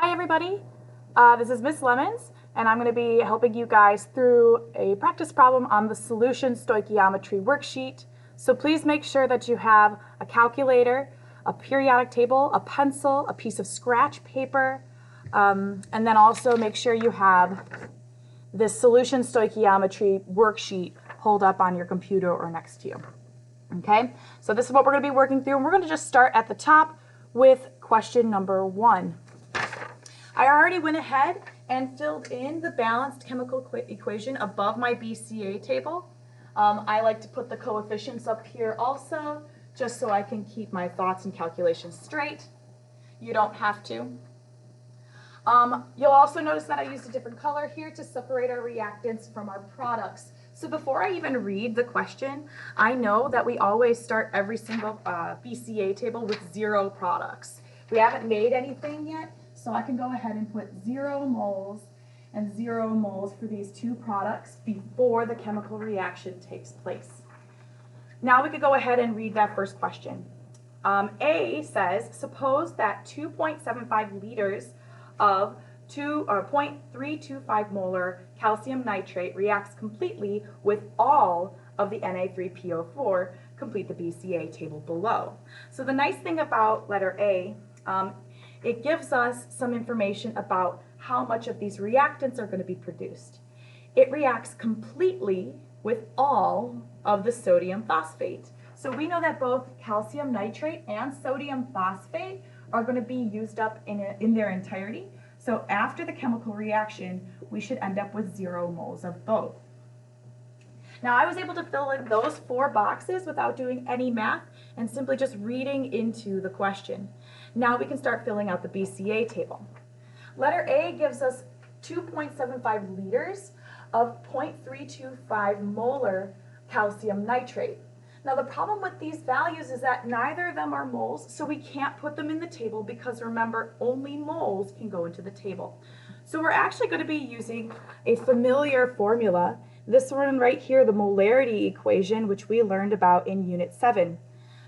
Hi everybody, this is Miss Lemens, and I'm going to be helping you guys through a practice problem on the solution stoichiometry worksheet. So please make sure that you have a calculator, a periodic table, a pencil, a piece of scratch paper, and then also make sure you have this solution stoichiometry worksheet pulled up on your computer or next to you. Okay, so this is what we're going to be working through, and we're going to just start at the top with question number 1. I already went ahead and filled in the balanced chemical equation above my BCA table. I like to put the coefficients up here also, just so I can keep my thoughts and calculations straight. You don't have to. You'll also notice that I used a different color here to separate our reactants from our products. So before I even read the question, I know that we always start every single BCA table with 0 products. We haven't made anything yet, so I can go ahead and put 0 moles and 0 moles for these 2 products before the chemical reaction takes place. Now we could go ahead and read that first question. A says, suppose that 2.75 liters of 0.325 molar calcium nitrate reacts completely with all of the Na3PO4. Complete the BCA table below. So the nice thing about letter A, it gives us some information about how much of these reactants are going to be produced. It reacts completely with all of the sodium phosphate. So we know that both calcium nitrate and sodium phosphate are going to be used up in their entirety. So after the chemical reaction, we should end up with 0 moles of both. Now I was able to fill in those 4 boxes without doing any math and simply just reading into the question. Now we can start filling out the BCA table. Letter A gives us 2.75 liters of 0.325 molar calcium nitrate. Now the problem with these values is that neither of them are moles, so we can't put them in the table because remember, only moles can go into the table. So we're actually going to be using a familiar formula. This one right here, the molarity equation, which we learned about in Unit 7.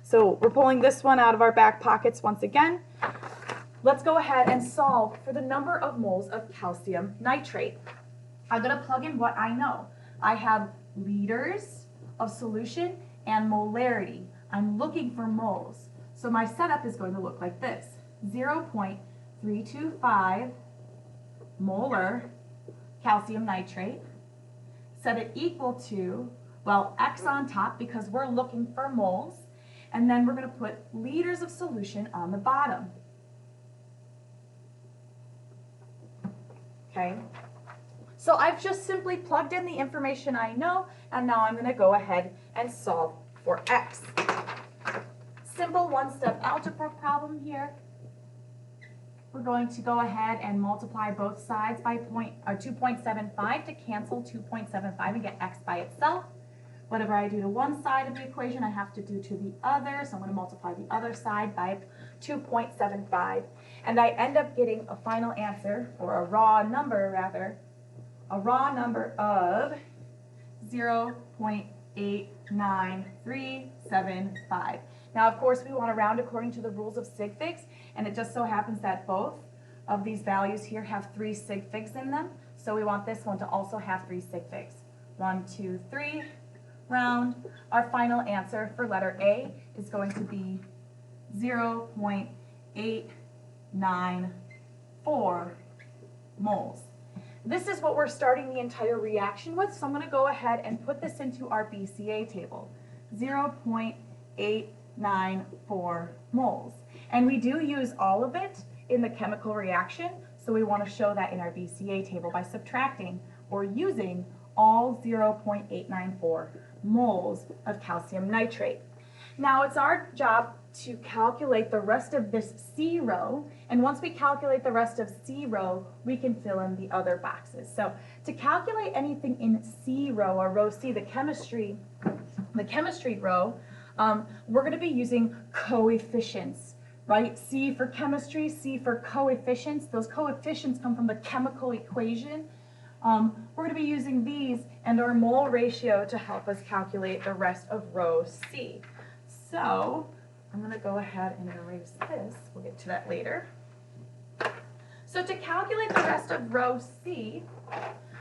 So we're pulling this one out of our back pockets once again. Let's go ahead and solve for the number of moles of calcium nitrate. I'm going to plug in what I know. I have liters of solution and molarity. I'm looking for moles. So my setup is going to look like this. 0.325 molar calcium nitrate. Set it equal to, well, X on top because we're looking for moles. And then we're going to put liters of solution on the bottom. Okay. So I've just simply plugged in the information I know, and now I'm going to go ahead and solve for X. Simple one-step algebra problem here. We're going to go ahead and multiply both sides by 2.75 to cancel 2.75 and get X by itself. Whatever I do to one side of the equation, I have to do to the other. So I'm going to multiply the other side by 2.75. And I end up getting a final answer, or a raw number rather, a raw number of 0.89375. Now, of course, we want to round according to the rules of sig figs, and it just so happens that both of these values here have 3 sig figs in them. So we want this one to also have 3 sig figs. 1, 2, 3. Round. Our final answer for letter A is going to be 0.894 moles. This is what we're starting the entire reaction with, so I'm going to go ahead and put this into our BCA table. 0.894 moles. And we do use all of it in the chemical reaction, so we want to show that in our BCA table by subtracting or using all 0.894 moles of calcium nitrate. Now it's our job to calculate the rest of this C row, and once we calculate the rest of C row, we can fill in the other boxes. So to calculate anything in C row, or row C, the chemistry row, we're going to be using coefficients, right? C for chemistry, C for coefficients. Those coefficients come from the chemical equation. We're going to be using these and our mole ratio to help us calculate the rest of row C. So I'm going to go ahead and erase this. We'll get to that later. So to calculate the rest of row C,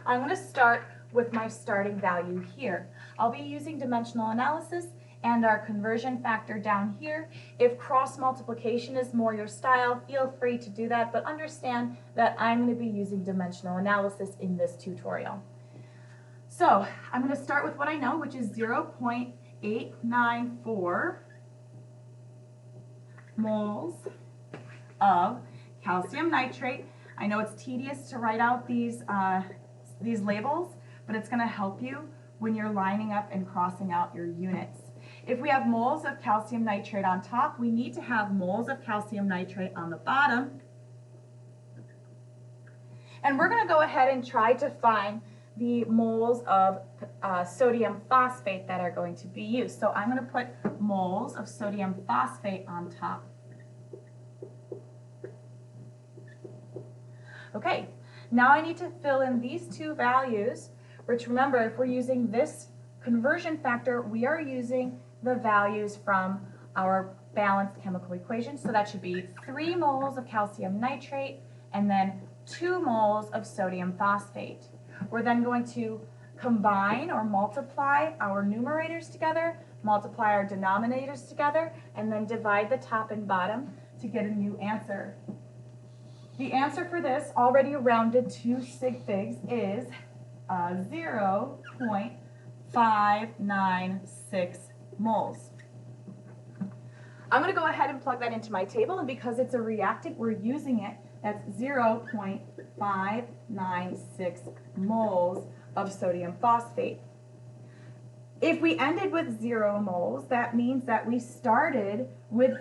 I'm going to start with my starting value here. I'll be using dimensional analysis and our conversion factor down here. If cross multiplication is more your style, feel free to do that, but understand that I'm going to be using dimensional analysis in this tutorial. So I'm going to start with what I know, which is 0.894 moles of calcium nitrate. I know it's tedious to write out these labels, but it's going to help you when you're lining up and crossing out your units. If we have moles of calcium nitrate on top, we need to have moles of calcium nitrate on the bottom. And we're going to go ahead and try to find the moles of sodium phosphate that are going to be used. So I'm going to put moles of sodium phosphate on top. Okay, now I need to fill in these two values, which remember, if we're using this conversion factor, we are using the values from our balanced chemical equation. So that should be 3 moles of calcium nitrate and then 2 moles of sodium phosphate. We're then going to combine or multiply our numerators together, multiply our denominators together, and then divide the top and bottom to get a new answer. The answer for this, already rounded to sig figs, is 0.596 moles. I'm going to go ahead and plug that into my table, and because it's a reactant, we're using it. That's 0.596 moles of sodium phosphate. If we ended with 0 moles, that means that we started with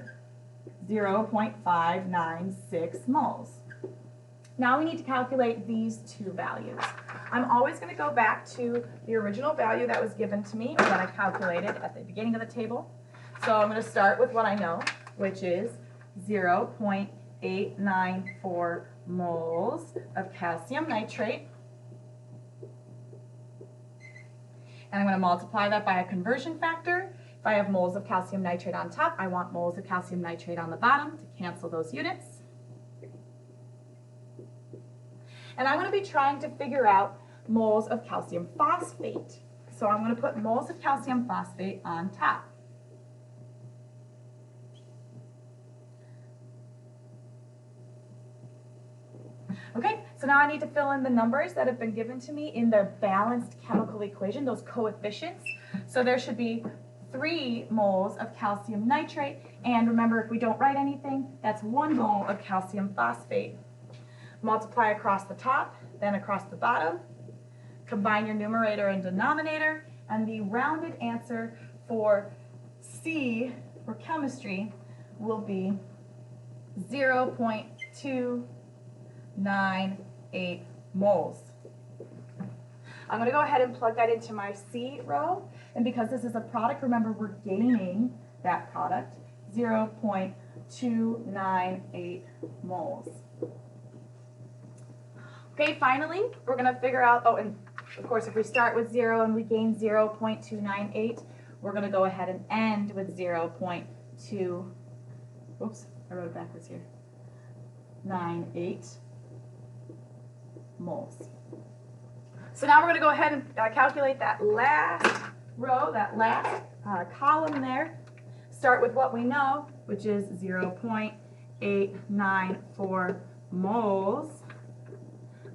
0.596 moles. Now we need to calculate these two values. I'm always going to go back to the original value that was given to me, or that I calculated at the beginning of the table. So I'm going to start with what I know, which is 0.894 moles of calcium nitrate. And I'm going to multiply that by a conversion factor. If I have moles of calcium nitrate on top, I want moles of calcium nitrate on the bottom to cancel those units. And I'm going to be trying to figure out moles of calcium phosphate. So I'm going to put moles of calcium phosphate on top. Okay, so now I need to fill in the numbers that have been given to me in the balanced chemical equation, those coefficients. So there should be 3 moles of calcium nitrate, and remember, if we don't write anything, that's 1 mole of calcium phosphate. Multiply across the top, then across the bottom. Combine your numerator and denominator, and the rounded answer for C, for chemistry, will be 0.298 moles. I'm going to go ahead and plug that into my C row, and because this is a product, remember we're gaining that product, 0.298 moles. Okay, finally, we're going to figure out, oh, and of course, if we start with 0 and we gain 0.298, we're going to go ahead and end with 0.2, oops, I wrote it backwards here, 98 moles. So now we're going to go ahead and calculate that last row, that last column there. Start with what we know, which is 0.894 moles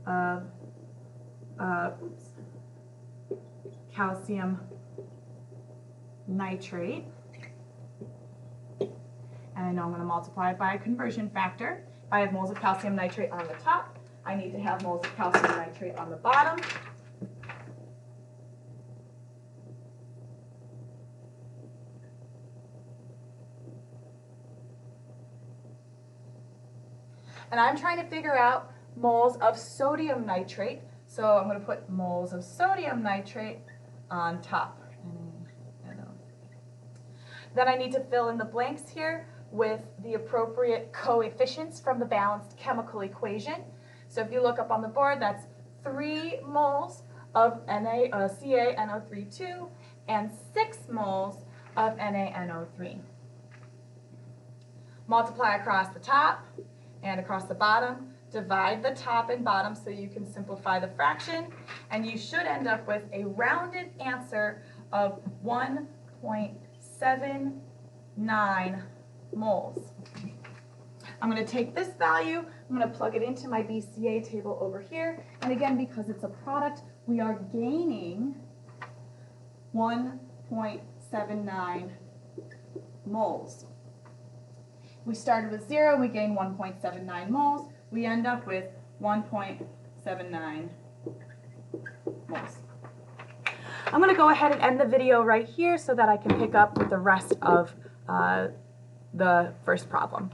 of calcium nitrate. And I know I'm going to multiply it by a conversion factor. If I have moles of calcium nitrate on the top, I need to have moles of calcium nitrate on the bottom. And I'm trying to figure out moles of sodium nitrate. So I'm going to put moles of sodium nitrate on top. Then I need to fill in the blanks here with the appropriate coefficients from the balanced chemical equation. So if you look up on the board, that's 3 moles of CaNO3 and 6 moles of NaNO3. Multiply across the top and across the bottom divide the top and bottom so you can simplify the fraction, and you should end up with a rounded answer of 1.79 moles. I'm going to take this value, I'm going to plug it into my BCA table over here, and again, because it's a product, we are gaining 1.79 moles. We started with 0, we gained 1.79 moles, we end up with 1.79 moles. I'm going to go ahead and end the video right here so that I can pick up with the rest of the first problem.